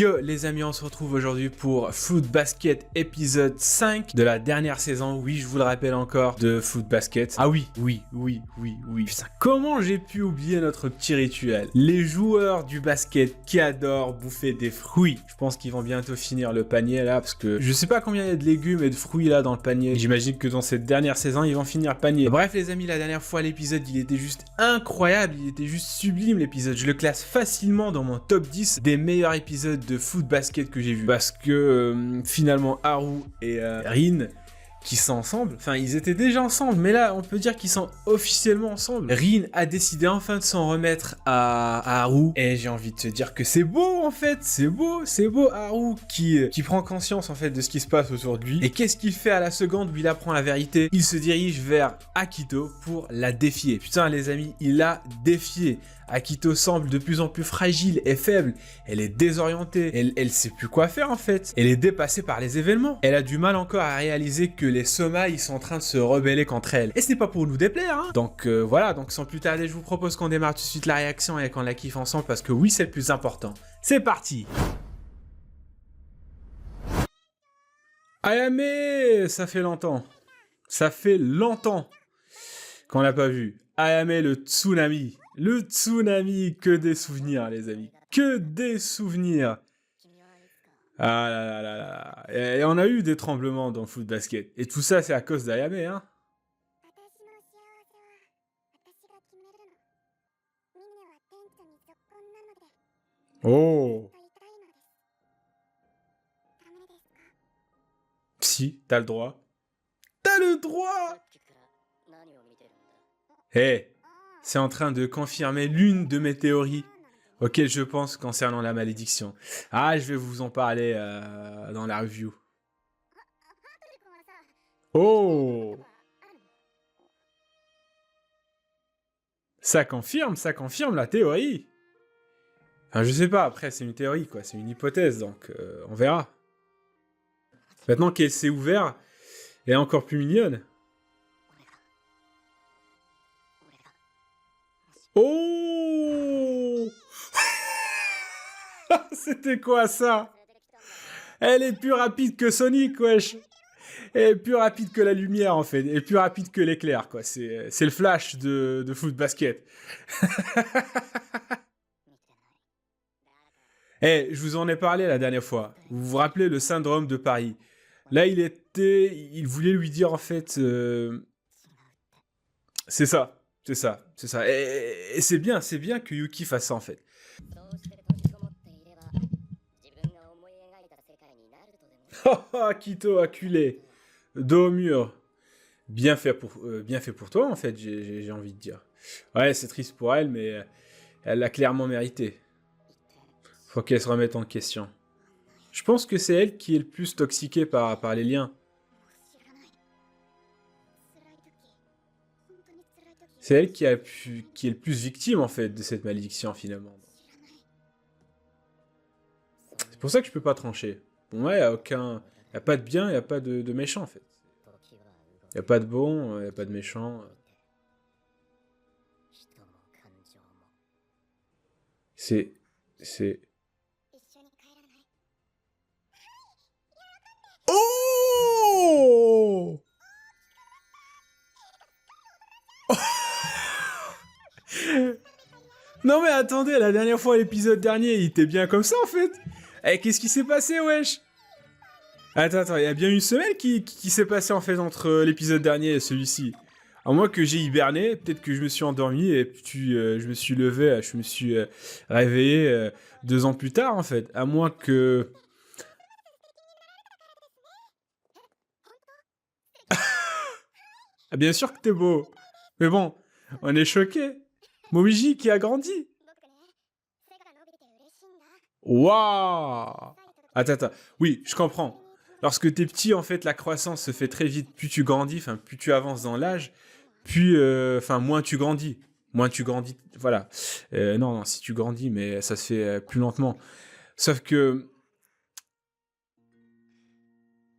Yo les amis, on se retrouve aujourd'hui pour Fruit Basket épisode 5 de la dernière saison, oui je vous le rappelle encore, de Fruit Basket. Ah oui. Putain, comment j'ai pu oublier notre petit rituel? Les joueurs du basket qui adorent bouffer des fruits. Je pense qu'ils vont bientôt finir le panier là, parce que je sais pas combien il y a de légumes et de fruits là dans le panier. J'imagine que dans cette dernière saison, ils vont finir le panier. Bref les amis, la dernière fois l'épisode, il était juste incroyable, il était juste sublime l'épisode. Je le classe facilement dans mon top 10 des meilleurs épisodes de Fruit Basket que j'ai vu, parce que finalement Haru et Rin qui sont ensemble, enfin ils étaient déjà ensemble, mais là on peut dire qu'ils sont officiellement ensemble. Rin a décidé enfin de s'en remettre à Haru, et j'ai envie de te dire que c'est beau en fait, c'est beau Haru qui prend conscience en fait de ce qui se passe autour de lui. Et qu'est-ce qu'il fait à la seconde où il apprend la vérité? Il se dirige vers Akito pour la défier. Putain les amis, il l'a défié. Akito semble de plus en plus fragile et faible, elle est désorientée, elle sait plus quoi faire en fait, elle est dépassée par les événements, elle a du mal encore à réaliser que les Soma ils sont en train de se rebeller contre elle, et ce n'est pas pour nous déplaire hein. Donc voilà, donc sans plus tarder je vous propose qu'on démarre tout de suite la réaction et qu'on la kiffe ensemble, parce que oui c'est le plus important, c'est parti. Ayame, ça fait longtemps qu'on l'a pas vu. Ayame le tsunami. Le tsunami, que des souvenirs, les amis. Que des souvenirs. Ah là là là là. Et on a eu des tremblements dans le foot basket. Et tout ça, c'est à cause d'Ayame, hein. Oh. Si, t'as le droit. T'as le droit. Hé, c'est en train de confirmer l'une de mes théories auxquelles je pense concernant la malédiction. Ah, je vais vous en parler dans la review. Oh! Ça confirme la théorie. Enfin, je sais pas, après c'est une théorie quoi, c'est une hypothèse, donc on verra. Maintenant qu'elle s'est ouverte, elle est encore plus mignonne. Oh! C'était quoi ça? Elle est plus rapide que Sonic, wesh! Elle est plus rapide que la lumière, en fait. Elle est plus rapide que l'éclair, quoi. C'est le flash de foot basket. Eh, je vous en ai parlé la dernière fois. Vous vous rappelez le syndrome de Paris? Là, il voulait lui dire, en fait... C'est ça. Et c'est bien que Yuki fasse ça, en fait. Oh, Kito acculé. Dos au mur. Bien fait pour toi, en fait, j'ai envie de dire. Ouais, c'est triste pour elle, mais elle l'a clairement mérité. Faut qu'elle se remette en question. Je pense que c'est elle qui est le plus toxiquée par les liens. C'est elle qui est le plus victime, en fait, de cette malédiction, finalement. C'est pour ça que je peux pas trancher. Pour moi, il n'y a pas de bien, il n'y a pas de méchant, en fait. Il n'y a pas de bon, il n'y a pas de méchant. C'est... Oh! Non mais attendez, la dernière fois, l'épisode dernier, il était bien comme ça, en fait. Eh, qu'est-ce qui s'est passé, wesh? Attends, il y a bien une semaine qui s'est passée, en fait, entre l'épisode dernier et celui-ci. À moins que j'ai hiberné, peut-être que je me suis endormi et puis je me suis levé, je me suis réveillé 2 ans plus tard, en fait. À moins que... Ah, bien sûr que t'es beau. Mais bon, on est choqués. Momiji qui a grandi. Waouh! Attends. Oui, je comprends. Lorsque t'es petit, en fait, la croissance se fait très vite. Plus tu grandis, enfin, plus tu avances dans l'âge, plus, moins tu grandis. Moins tu grandis, voilà. Non, si tu grandis, mais ça se fait plus lentement. Sauf que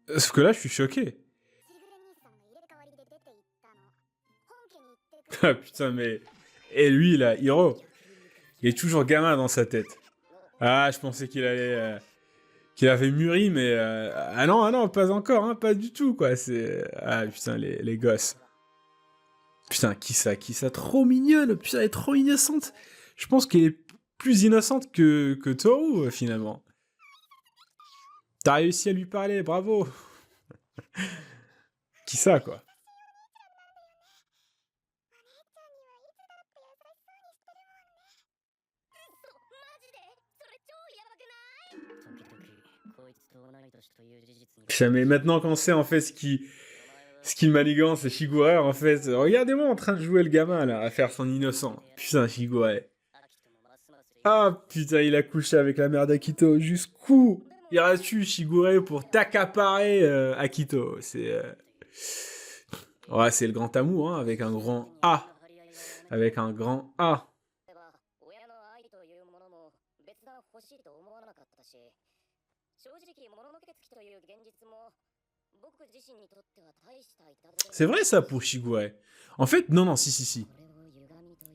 là, je suis choqué. Ah putain, mais... Et lui, là, Hiro, il est toujours gamin dans sa tête. Ah, je pensais qu'il allait... qu'il avait mûri, mais ah non, pas encore, hein, pas du tout, quoi. C'est ah putain les gosses. Putain, qui ça, trop mignonne. Putain, elle est trop innocente. Je pense qu'elle est plus innocente que Toru, finalement. T'as réussi à lui parler, bravo. Qui ça, quoi. Putain, mais maintenant qu'on sait, en fait, ce qui manigance, c'est Shigure, en fait. Regardez-moi en train de jouer le gamin, là, à faire son innocent. Putain, Shigure. Ah, putain, il a couché avec la mère d'Akito. Jusqu'où iras-tu, Shigure, pour t'accaparer Akito? Ouais, c'est le grand amour, hein, avec un grand A. Avec un grand A. C'est vrai ça pour Shigure. En fait, non, si.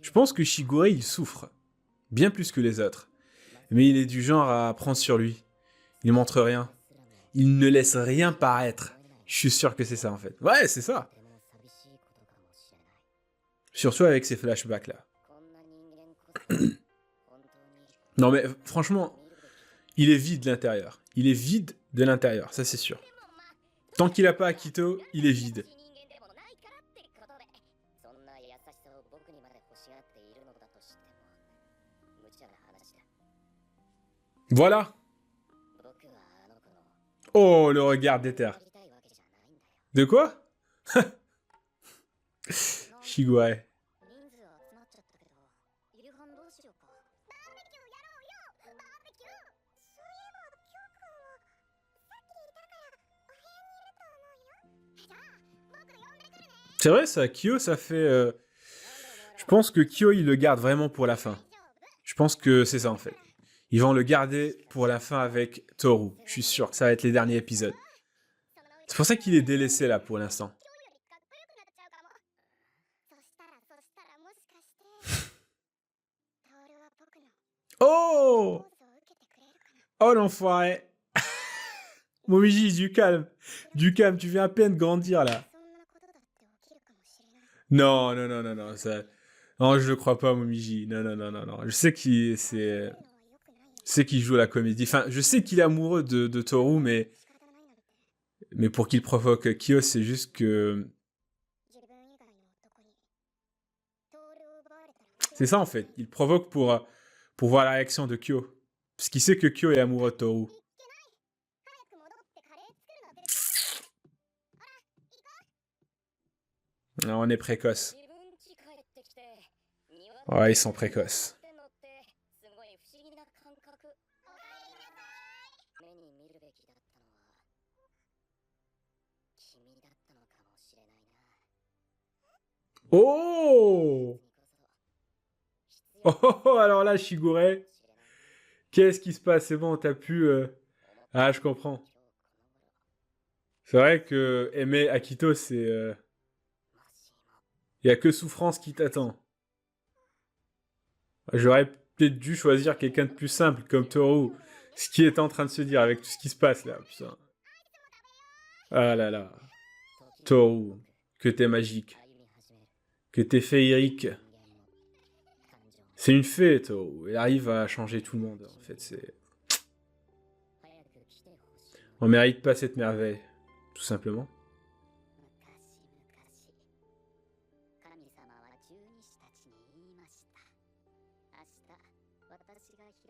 Je pense que Shigure, il souffre. Bien plus que les autres. Mais il est du genre à prendre sur lui. Il montre rien. Il ne laisse rien paraître. Je suis sûr que c'est ça en fait. Ouais, c'est ça. Surtout avec ces flashbacks là. Non mais franchement, il est vide de l'intérieur. Il est vide de l'intérieur, ça c'est sûr. Tant qu'il a pas Akito, il est vide. Voilà. Oh, le regard d'éther. De quoi? Shigure. C'est vrai ça, Kyo, ça fait... Je pense que Kyo, il le garde vraiment pour la fin. Je pense que c'est ça en fait. Ils vont le garder pour la fin avec Toru. Je suis sûr que ça va être les derniers épisodes. C'est pour ça qu'il est délaissé là pour l'instant. Oh! Oh l'enfoiré! Momiji, du calme. Du calme, tu viens à peine grandir là. Non, ça... Non, je le crois pas, Momiji. Non. Je sais qu'il joue la comédie. Enfin, je sais qu'il est amoureux de Toru, mais pour qu'il provoque Kyo, c'est juste que... C'est ça, en fait. Il provoque pour voir la réaction de Kyo. Parce qu'il sait que Kyo est amoureux de Toru. Non, on est précoce. Ouais, ils sont précoces. Oh! Oh, alors là, Shigure, qu'est-ce qui se passe? C'est bon, t'as pu... Ah, je comprends. C'est vrai que aimer Akito, c'est... Il y a que souffrance qui t'attend. J'aurais peut-être dû choisir quelqu'un de plus simple, comme Toru. Ce qui est en train de se dire avec tout ce qui se passe là, putain. Ah là là. Toru, que t'es magique. Que t'es féerique. C'est une fée, Toru. Elle arrive à changer tout le monde, en fait, c'est... On mérite pas cette merveille, tout simplement.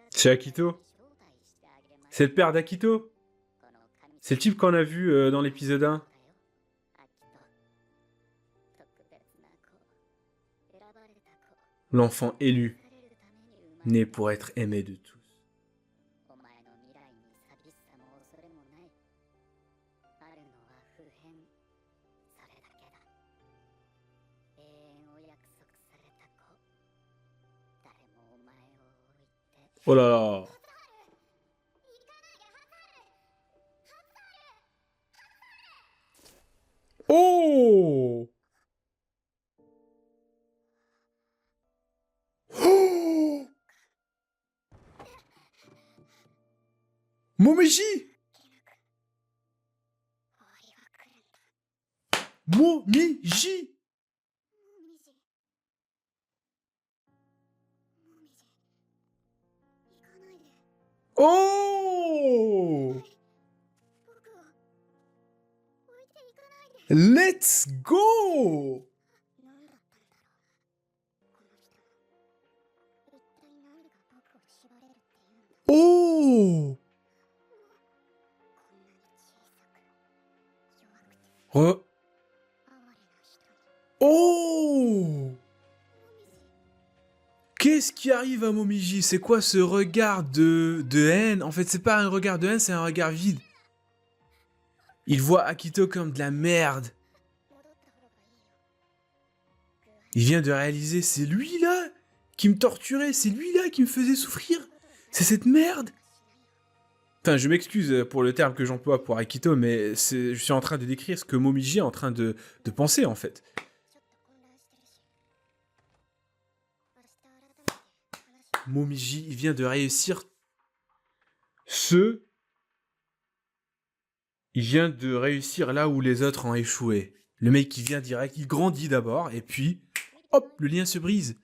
C'est Akito? C'est le père d'Akito? C'est le type qu'on a vu dans l'épisode 1? L'enfant élu, né pour être aimé de tous. Oh là là. Oh! Oh! Momiji! Momiji! Oh! Let's go! Oh! Oh! Qu'est-ce qui arrive à Momiji? C'est quoi ce regard de haine? En fait, c'est pas un regard de haine, c'est un regard vide. Il voit Akito comme de la merde. Il vient de réaliser, c'est lui là qui me torturait, c'est lui là qui me faisait souffrir. C'est cette merde. Enfin, je m'excuse pour le terme que j'emploie pour Akito, mais je suis en train de décrire ce que Momiji est en train de penser en fait. Momiji, il vient de réussir il vient de réussir là où les autres ont échoué. Le mec qui vient direct, il grandit d'abord, et puis, hop, le lien se brise.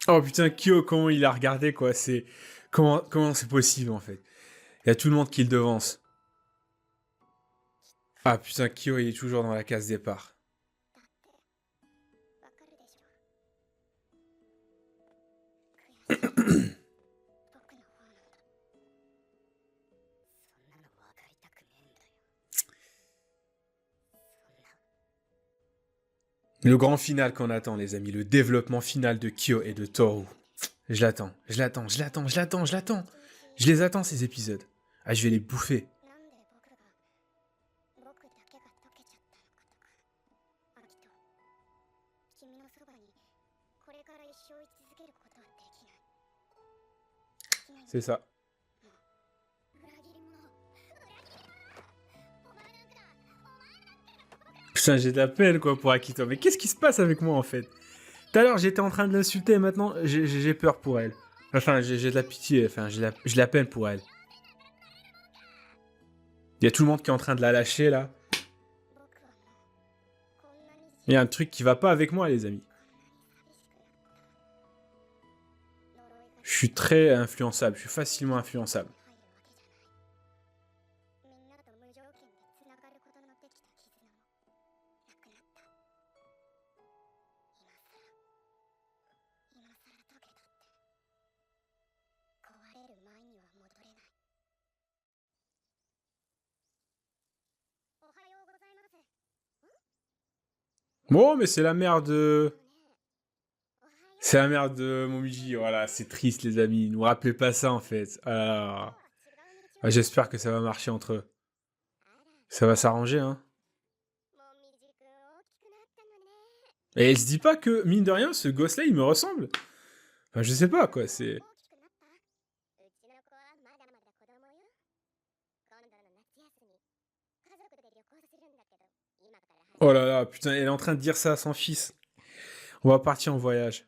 Oh putain, Kyo, comment il a regardé quoi, c'est... Comment c'est possible en fait? Il y a tout le monde qui le devance. Ah putain, Kyo, il est toujours dans la case départ. Le grand final qu'on attend, les amis, le développement final de Kyo et de Toru. Je l'attends. Je les attends, ces épisodes. Ah, je vais les bouffer. C'est ça. Putain, j'ai de la peine, quoi, pour Akito. Mais qu'est-ce qui se passe avec moi, en fait? Tout à l'heure, j'étais en train de l'insulter, et maintenant, j'ai peur pour elle. Enfin, j'ai de la pitié, enfin, j'ai de la peine pour elle. Il y a tout le monde qui est en train de la lâcher, là. Il y a un truc qui va pas avec moi, les amis. Je suis très influençable, je suis facilement influençable. Bon, mais c'est la mère de... C'est la mère de Momiji, voilà, c'est triste les amis, ne nous rappelez pas ça en fait. Ah, j'espère que ça va marcher entre eux. Ça va s'arranger, hein. Et elle se dit pas que, mine de rien, ce gosse-là, il me ressemble. Enfin, je sais pas, quoi, c'est... Oh là là, putain, elle est en train de dire ça à son fils. On va partir en voyage.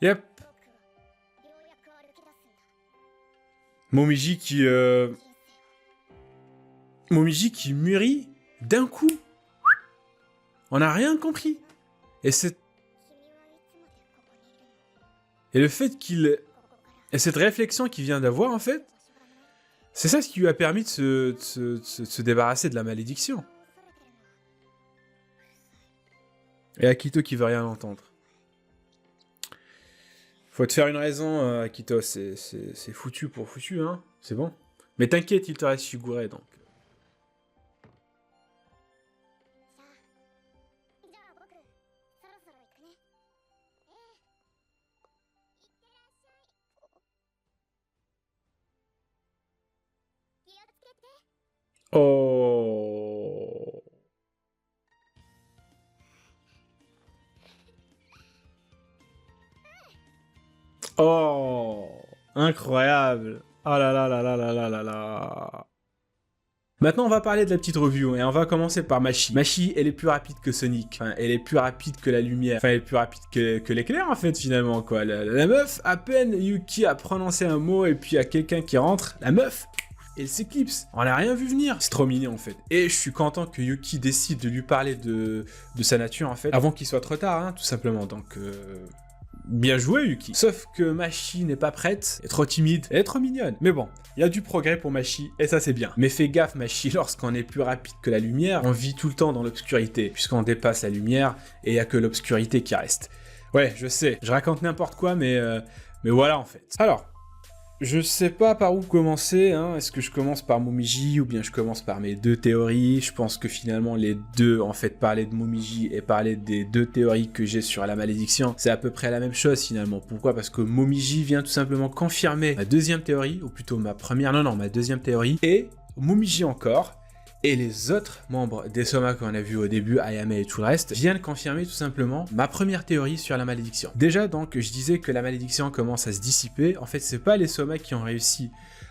Yep. Momiji qui mûrit d'un coup. On n'a rien compris. Et le fait qu'il... Et cette réflexion qu'il vient d'avoir, en fait, c'est ça ce qui lui a permis de se débarrasser de la malédiction. Et Akito qui veut rien entendre. Faut te faire une raison, Akito, c'est foutu pour foutu, hein. C'est bon. Mais t'inquiète, il te reste Shigure, donc. Oh. Oh. Incroyable. Oh là là là là là là là là. Maintenant, on va parler de la petite review, et on va commencer par Machi. Machi, elle est plus rapide que Sonic. Enfin, elle est plus rapide que la lumière. Enfin, elle est plus rapide que l'éclair, en fait, finalement, quoi. La meuf, à peine Yuki a prononcé un mot, et puis il y a quelqu'un qui rentre, la meuf, elle s'éclipse. On l'a rien vu venir. C'est trop mignon, en fait. Et je suis content que Yuki décide de lui parler de sa nature, en fait, avant qu'il soit trop tard, hein, tout simplement. Donc, bien joué, Yuki. Sauf que Machi n'est pas prête, elle est trop timide, elle est trop mignonne. Mais bon, il y a du progrès pour Machi, et ça c'est bien. Mais fais gaffe, Machi, lorsqu'on est plus rapide que la lumière, on vit tout le temps dans l'obscurité, puisqu'on dépasse la lumière, et il n'y a que l'obscurité qui reste. Ouais, je sais, je raconte n'importe quoi, mais voilà en fait. Alors, je sais pas par où commencer, hein. Est-ce que je commence par Momiji ou bien je commence par mes deux théories? Je pense que finalement les deux, en fait, parler de Momiji et parler des deux théories que j'ai sur la malédiction, c'est à peu près la même chose finalement. Pourquoi? Parce que Momiji vient tout simplement confirmer ma deuxième théorie, ou plutôt ma deuxième théorie, et Momiji encore, et les autres membres des Soma qu'on a vu au début, Ayame et tout le reste, viennent confirmer tout simplement ma première théorie sur la malédiction. Déjà donc, je disais que la malédiction commence à se dissiper. En fait, c'est pas les Soma qui ont réussi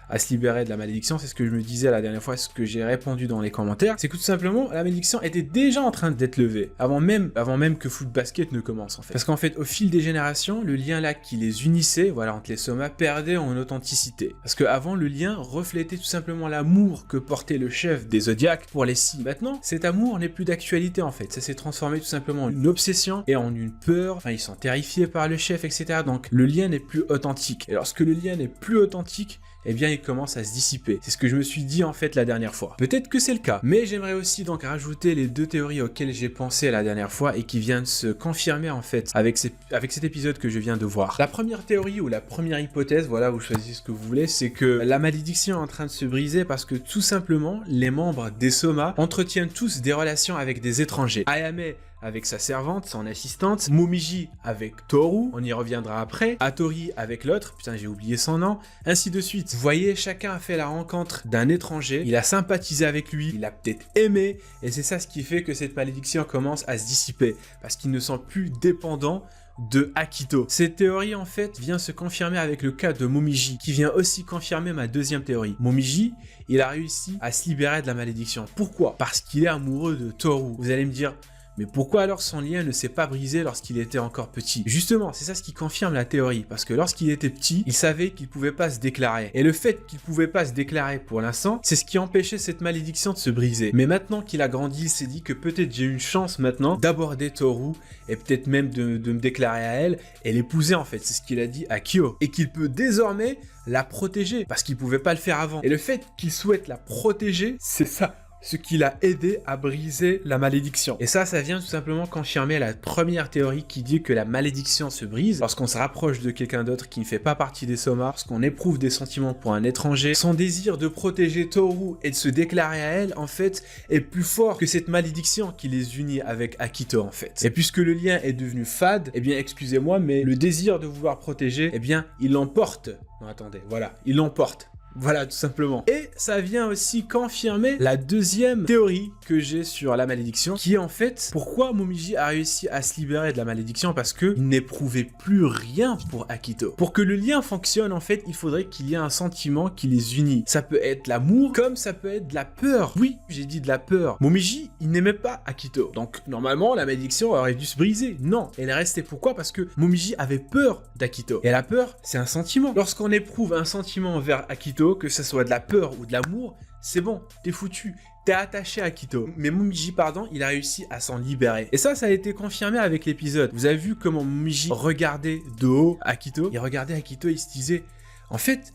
à se libérer de la malédiction, c'est ce que je me disais la dernière fois, ce que j'ai répondu dans les commentaires, c'est que tout simplement, la malédiction était déjà en train d'être levée, avant même que Foot Basket ne commence en fait. Parce qu'en fait, au fil des générations, le lien là qui les unissait, voilà, entre les Soma, perdait en authenticité. Parce qu'avant, le lien reflétait tout simplement l'amour que portait le chef des Zodiacs pour les Six. Maintenant, cet amour n'est plus d'actualité en fait, ça s'est transformé tout simplement en une obsession et en une peur, enfin ils sont terrifiés par le chef, etc. Donc le lien n'est plus authentique. Et lorsque le lien n'est plus authentique, eh bien il commence à se dissiper. C'est ce que je me suis dit en fait la dernière fois. Peut-être que c'est le cas, mais j'aimerais aussi donc rajouter les deux théories auxquelles j'ai pensé la dernière fois et qui viennent se confirmer en fait avec cet épisode que je viens de voir. La première théorie ou la première hypothèse, voilà, vous choisissez ce que vous voulez, c'est que la malédiction est en train de se briser parce que tout simplement les membres des Soma entretiennent tous des relations avec des étrangers. Ayame avec sa servante, son assistante, Momiji avec Toru, on y reviendra après, Hattori avec l'autre, putain j'ai oublié son nom, ainsi de suite. Vous voyez, chacun a fait la rencontre d'un étranger, il a sympathisé avec lui, il a peut-être aimé, et c'est ça ce qui fait que cette malédiction commence à se dissiper, parce qu'ils ne sont plus dépendants de Akito. Cette théorie en fait vient se confirmer avec le cas de Momiji, qui vient aussi confirmer ma deuxième théorie. Momiji, il a réussi à se libérer de la malédiction. Pourquoi? Parce qu'il est amoureux de Toru. Vous allez me dire, mais pourquoi alors son lien ne s'est pas brisé lorsqu'il était encore petit? Justement, c'est ça ce qui confirme la théorie, parce que lorsqu'il était petit, il savait qu'il pouvait pas se déclarer. Et le fait qu'il pouvait pas se déclarer pour l'instant, c'est ce qui empêchait cette malédiction de se briser. Mais maintenant qu'il a grandi, il s'est dit que peut-être j'ai une chance maintenant d'aborder Toru, et peut-être même de me déclarer à elle, et l'épouser en fait, c'est ce qu'il a dit à Kyo. Et qu'il peut désormais la protéger, parce qu'il pouvait pas le faire avant. Et le fait qu'il souhaite la protéger, c'est ça ce qui l'a aidé à briser la malédiction. Et ça vient tout simplement confirmer la première théorie qui dit que la malédiction se brise lorsqu'on se rapproche de quelqu'un d'autre qui ne fait pas partie des Soma, lorsqu'on éprouve des sentiments pour un étranger. Son désir de protéger Toru et de se déclarer à elle, en fait, est plus fort que cette malédiction qui les unit avec Akito, en fait. Et puisque le lien est devenu fade, eh bien, excusez-moi, mais le désir de vouloir protéger, eh bien, il l'emporte. Non, attendez, voilà, il l'emporte. Voilà, tout simplement. Et ça vient aussi confirmer la deuxième théorie que j'ai sur la malédiction, qui est en fait, pourquoi Momiji a réussi à se libérer de la malédiction? Parce qu'il n'éprouvait plus rien pour Akito. Pour que le lien fonctionne, en fait, il faudrait qu'il y ait un sentiment qui les unit. Ça peut être l'amour, comme ça peut être de la peur. Oui, j'ai dit de la peur. Momiji, il n'aimait pas Akito. Donc, normalement, la malédiction aurait dû se briser. Non, elle est restée. Pourquoi? Parce que Momiji avait peur d'Akito. Et la peur, c'est un sentiment. Lorsqu'on éprouve un sentiment envers Akito, que ce soit de la peur ou de l'amour, c'est bon, t'es foutu, t'es attaché à Akito. Mais Momiji, pardon, il a réussi à s'en libérer. Et ça a été confirmé avec l'épisode. Vous avez vu comment Momiji regardait de haut Akito? Il regardait Akito et il se disait, en fait,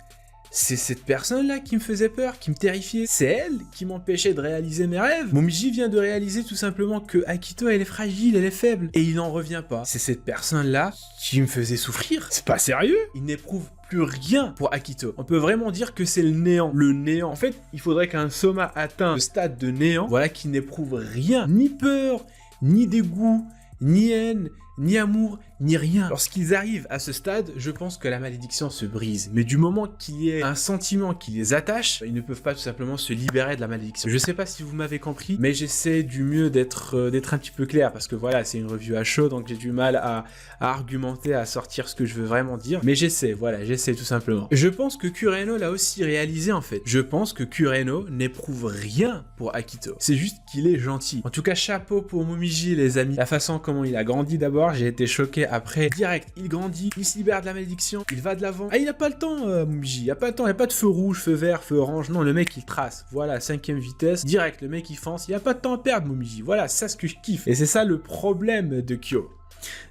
c'est cette personne-là qui me faisait peur, qui me terrifiait. C'est elle qui m'empêchait de réaliser mes rêves. Momiji vient de réaliser tout simplement que Akito, elle est fragile, elle est faible. Et il n'en revient pas. C'est cette personne-là qui me faisait souffrir. C'est pas sérieux. Il n'éprouve plus rien pour Akito. On peut vraiment dire que c'est le néant. Le néant. En fait, il faudrait qu'un Soma atteint le stade de néant, voilà, qui n'éprouve rien. Ni peur, ni dégoût, ni haine, ni amour, ni rien. Lorsqu'ils arrivent à ce stade, je pense que la malédiction se brise. Mais du moment qu'il y ait un sentiment qui les attache, ils ne peuvent pas tout simplement se libérer de la malédiction. Je sais pas si vous m'avez compris, mais j'essaie du mieux d'être un petit peu clair, parce que voilà, c'est une review à chaud, donc j'ai du mal à argumenter, à sortir ce que je veux vraiment dire. Mais j'essaie tout simplement. Je pense que Kureno l'a aussi réalisé en fait. Je pense que Kureno n'éprouve rien pour Akito. C'est juste qu'il est gentil. En tout cas, chapeau pour Momiji les amis. La façon comment il a grandi d'abord, j'ai été choqué. Après, direct, il grandit, il se libère de la malédiction, il va de l'avant. Ah, il n'a pas le temps, Momiji. Il n'y a pas le temps, il n'y a pas de feu rouge, feu vert, feu orange. Non, le mec il trace. Voilà, 5e vitesse. Direct, le mec il fonce. Il n'y a pas de temps à perdre, Momiji. Voilà, c'est ça ce que je kiffe. Et c'est ça le problème de Kyo.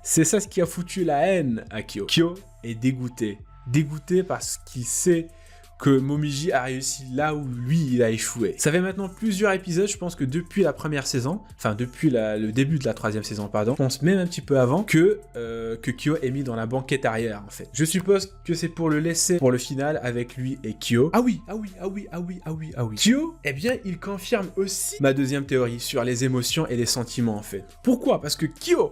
C'est ça ce qui a foutu la haine à Kyo. Kyo est dégoûté. Dégoûté parce qu'il sait que Momiji a réussi là où lui il a échoué. Ça fait maintenant plusieurs épisodes, je pense que depuis la première saison, enfin depuis le début de la 3e saison, pardon, je pense même un petit peu avant, que Kyo est mis dans la banquette arrière en fait. Je suppose que c'est pour le laisser pour le final avec lui et Kyo. Ah oui. Kyo, eh bien il confirme aussi ma deuxième théorie sur les émotions et les sentiments en fait. Pourquoi? Parce que Kyo,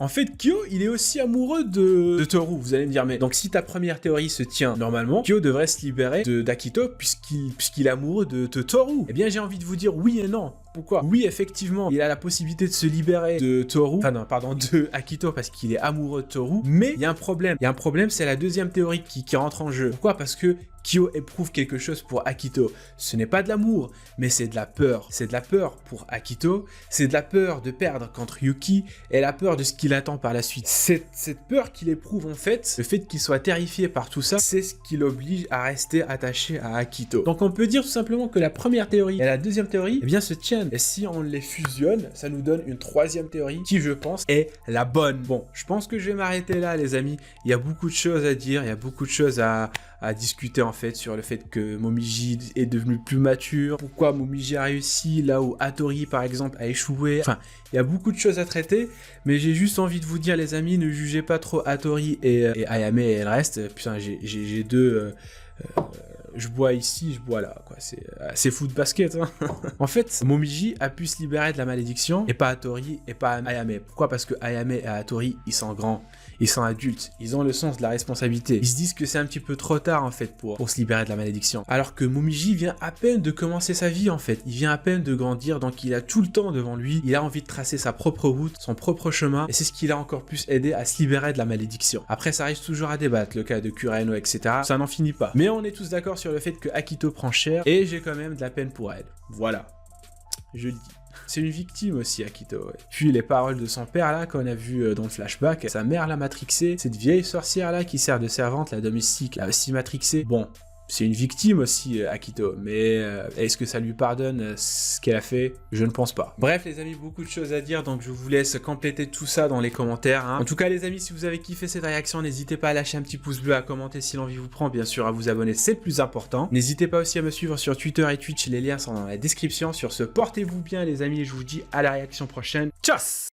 il est aussi amoureux de Toru, vous allez me dire, mais donc si ta première théorie se tient normalement, Kyo devrait se libérer d'Akito puisqu'il est amoureux de Toru. Eh bien j'ai envie de vous dire oui et non. Pourquoi? Oui, effectivement, il a la possibilité de se libérer de Toru, enfin non, pardon, de Akito parce qu'il est amoureux de Toru, mais il y a un problème. Il y a un problème, c'est la deuxième théorie qui rentre en jeu. Pourquoi? Parce que Kyo éprouve quelque chose pour Akito. Ce n'est pas de l'amour, mais c'est de la peur. C'est de la peur pour Akito, c'est de la peur de perdre contre Yuki et la peur de ce qu'il attend par la suite. Cette peur qu'il éprouve en fait, le fait qu'il soit terrifié par tout ça, c'est ce qui l'oblige à rester attaché à Akito. Donc on peut dire tout simplement que la première théorie et la deuxième théorie, eh bien se tiennent. Et si on les fusionne, ça nous donne une troisième théorie qui, je pense, est la bonne. Bon, je pense que je vais m'arrêter là, les amis. Il y a beaucoup de choses à dire, il y a beaucoup de choses à discuter en fait sur le fait que Momiji est devenu plus mature, pourquoi Momiji a réussi là où Hattori par exemple a échoué. Enfin, il y a beaucoup de choses à traiter, mais j'ai juste envie de vous dire les amis, ne jugez pas trop Hattori et Ayame et le reste. Putain, j'ai deux... je bois ici, je bois là, quoi. C'est foot basket, hein. En fait, Momiji a pu se libérer de la malédiction, et pas Hattori, et pas Ayame. Pourquoi? Parce que Ayame et Hattori, ils sont grands, ils sont adultes, ils ont le sens de la responsabilité. Ils se disent que c'est un petit peu trop tard, en fait, pour se libérer de la malédiction. Alors que Momiji vient à peine de commencer sa vie, en fait. Il vient à peine de grandir, donc il a tout le temps devant lui. Il a envie de tracer sa propre route, son propre chemin, et c'est ce qui l'a encore plus aidé à se libérer de la malédiction. Après, ça reste toujours à débattre, le cas de Kureno, etc. Ça n'en finit pas. Mais on est tous d'accord sur le fait que Akito prend cher, et j'ai quand même de la peine pour elle. Voilà. Je le dis. C'est une victime aussi, Akito. Ouais. Puis les paroles de son père, là, qu'on a vu dans le flashback, sa mère l'a matrixée, cette vieille sorcière, là, qui sert de servante, la domestique, l'a aussi matrixée. Bon, c'est une victime aussi, Akito, mais est-ce que ça lui pardonne ce qu'elle a fait? Je ne pense pas. Bref, les amis, beaucoup de choses à dire, donc je vous laisse compléter tout ça dans les commentaires. Hein. En tout cas, les amis, si vous avez kiffé cette réaction, n'hésitez pas à lâcher un petit pouce bleu, à commenter si l'envie vous prend, bien sûr, à vous abonner, c'est le plus important. N'hésitez pas aussi à me suivre sur Twitter et Twitch, les liens sont dans la description. Sur ce, portez-vous bien, les amis, et je vous dis à la réaction prochaine. Tchuss!